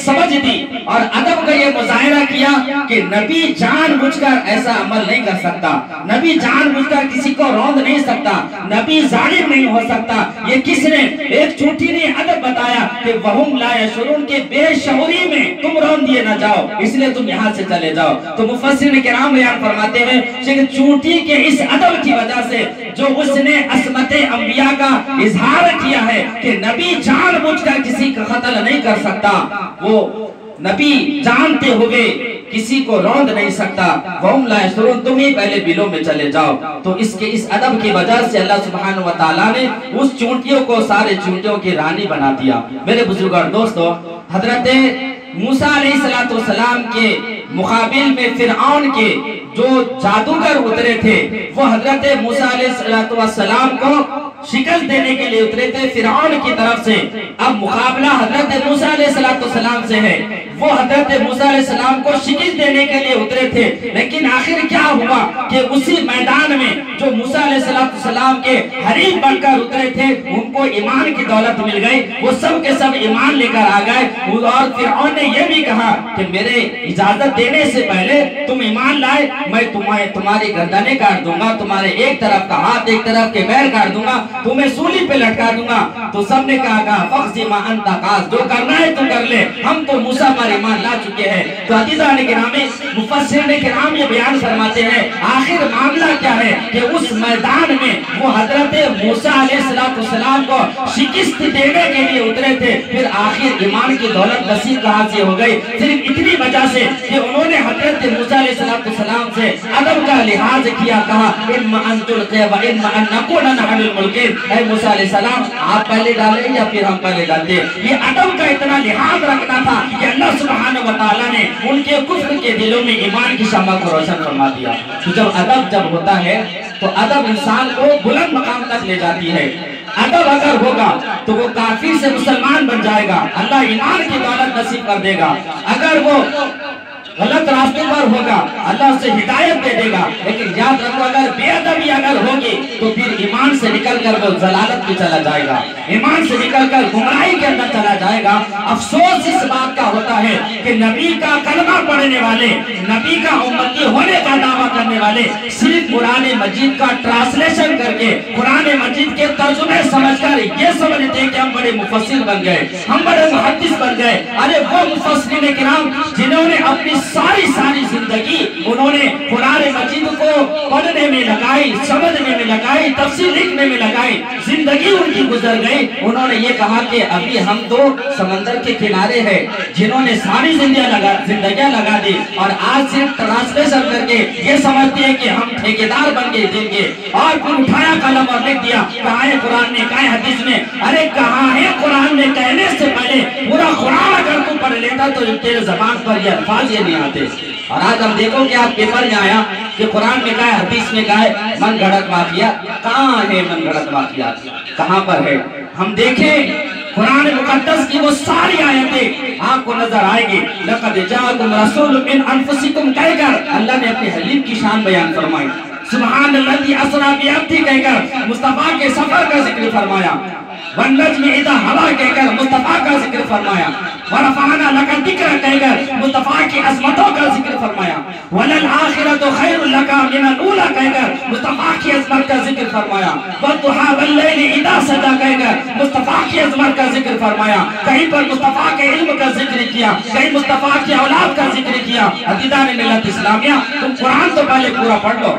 سمجھ دی اور ادب کا یہ مظاہرہ کیا کہ نبی جان بوجھ کر ایسا عمل نہیں کر سکتا، نبی جان بوجھ کر کسی کو روند نہیں سکتا، نبی ظالم نہیں ہو سکتا۔ یہ کس نے؟ ایک چونٹی نے ادب بتایا کہ وہم لا یشعرون کے بے شعوری میں تم روند دیے نہ جاؤ، اس لیے تم یہاں سے چلے جاؤ۔ تو مفسرین کرام بیان فرماتے ہیں کہ چونٹی کے اس ادب کی وجہ سے جو اس نے عصمت انبیاء کا اظہار کیا ہے کہ نبی جان بوجھ کر کسی کا قتل نہیں کر سکتا، وہ نبی جانتے ہوئے کسی کو روند نہیں سکتا، وَهُمْ لَا يَشْعُرُونَ، تم ہی پہلے بلوں میں چلے جاؤ۔ تو اس ادب کی وجہ سے اللہ سبحانہ وتعالیٰ نے اس چونٹیوں کو سارے چونٹیوں کی رانی بنا دیا۔ میرے بزرگار دوستو، حضرت موسیٰ علیہ السلام کے مقابل میں فرعون کے جو جادوگر اترے تھے وہ حضرت موسیٰ علیہ السلام کو شکست دینے کے لیے اترے تھے فرعون کی طرف سے۔ اب مقابلہ حضرت موسیٰ علیہ السلام سے ہے، وہ حضرت موسیٰ علیہ السلام کو شکست دینے کے لیے اترے تھے، لیکن آخر کیا ہوا کہ اسی میدان میں جو موسیٰ علیہ السلام کے حریف بن کر اترے تھے ان کو ایمان کی دولت مل گئی، وہ سب کے سب ایمان لے کر آ گئے۔ اور فرعون نے یہ بھی کہا کہ میرے اجازت دینے سے پہلے تم ایمان لائے میں تمہاری گردنیں کاٹ دوں گا، تمہارے ایک طرف کا ہاتھ ایک طرف کے پیر کاٹ دوں گا، تمہیں سولی پہ لٹکا دوں گا۔ تو سب نے کہا فَخْزِ مَا أَنْتَ قَاسِ، جو کرنا ہے تو کر لے، ہم تو موسیٰ پر ایمان لا چکے ہیں۔ تو عزیزان گرامی، مفسرین کرام یہ بیان فرماتے ہیں آخر معاملہ کیا ہے کہ اس میدان میں وہ حضرت موسیٰ علیہ السلام کو شکست دینے کے لیے اترے تھے، پھر آخر ایمان کی دولت نصیب کہاں سے ہو گئی؟ صرف اتنی وجہ سے کہ انہوں نے حضرت موسیٰ علیہ السلام سے ادب کا لحاظ کیا، کہا اِمَّا أَن تُلْقِيَ وَإِمَّا أَن نَّكُونَ نَحْنُ الْمُلْقِينَ، اے موسیٰ علیہ السلام آپ پہلے ڈالیں یا پھر ہم پہلے ڈالتے۔ یہ ادب کا اتنا لحاظ رکھنا تھا کہ اللہ سبحانہ وتعالیٰ نے ان کے کفر کے دلوں میں ایمان کی شمع کو روشن فرما دیا۔ تو جب ہوتا ہے تو ادب انسان کو بلند مقام تک لے جاتی ہے۔ ادب اگر ہوگا تو وہ کافر سے مسلمان بن جائے گا، اللہ ایمان کی دولت نصیب کر دے گا۔ اگر وہ غلط راستے پر ہوگا اللہ اسے ہدایت دے دے گا، لیکن یاد رکھو اگر بے ادبی اگر ہوگی تو پھر ایمان سے نکل کر وہ ضلالت میں چلا جائے گا، ایمان سے نکل کر گمراہی کے اندر چلا جائے گا۔ افسوس اس بات کا ہوتا ہے کہ نبی کا کلمہ پڑھنے والے، نبی کا امتی ہونے کا دعویٰ کرنے والے صرف قرآن مجید کا ٹرانسلیشن کر کے قرآن مجید کے ترجمے سمجھ کر یہ سمجھتے ہیں کہ ہم بڑے مفسر بن گئے، ہم بڑے محدث بن گئے۔ ارے وہ مفسرین کرام جنہوں نے اپنی ساری زندگی انہوں نے قرآن مجید کو پڑھنے میں لگائی، سمجھنے میں لگائی، تفسیر لکھنے میں لگائی، زندگی ان کی گزر گئی۔ انہوں نے یہ کہا کہ ابھی ہم تو سمندر کے کنارے ہیں، جنہوں نے ساری زندگیاں لگا دی اور آج صرف ٹرانسلیشن کر کے یہ سمجھتے ہیں کہ ہم ٹھیکیدار بن گئے دن کے، اور پھر اٹھایا قلم اور لکھ دیا، کہاں ہے قرآن میں، کہاں ہے حدیث میں؟ ارے کہاں ہے قرآن میں کہنے سے پہلے پورا قرآن اگر تو پڑھ لیتا تو تیرے زبان پر یہ الفاظ یہ نہیں آتے۔ اور آج ہم دیکھو کہ آپ پیپر میں آیا کہ قرآن میں کہا ہے، حدیث میں کہا ہے من گھڑت واقعات، کہاں ہے من گھڑت واقعات؟ کہاں پر ہے؟ ہم دیکھیں قرآن مقدس کی وہ ساری آیتیں آپ کو نظر آئے گی۔ لَقَدْ جَاءَكُمْ رَسُولٌ مِّنْ أَنفُسِكُمْ کہہ کر اللہ نے اپنے حبیب کی شان بیان فرمائی، سبحان الذی اسریٰ بعبدہ کہہ کر مصطفیٰ کے سفر کا ذکر فرمایا، وَالنَّجْمِ إِذَا هَوَىٰ کہہ کر مصطفیٰ کا ذکر فرمایا، وَرَفَعْنَا لَكَ ذِكْرَكَ کہہ کر مصطفیٰ کی عظمتوں کا ذکر فرمایا، وَلَلْآخِرَةُ خَيْرٌ لَكَ مِنَ الْأُولَىٰ کہہ کر مصطفیٰ کی عظمت کا ذکر فرمایا، وَالضُّحَىٰ وَاللَّيْلِ إِذَا سَجَىٰ کہہ کر مصطفیٰ کی عظمت کا ذکر فرمایا۔ کہیں پر مصطفیٰ کے علم کا ذکر کیا، کہیں مصطفیٰ کی اولاد کا ذکر کیا۔ عزیزان ملت اسلامیہ، تم قرآن تو پہلے پورا پڑھ لو۔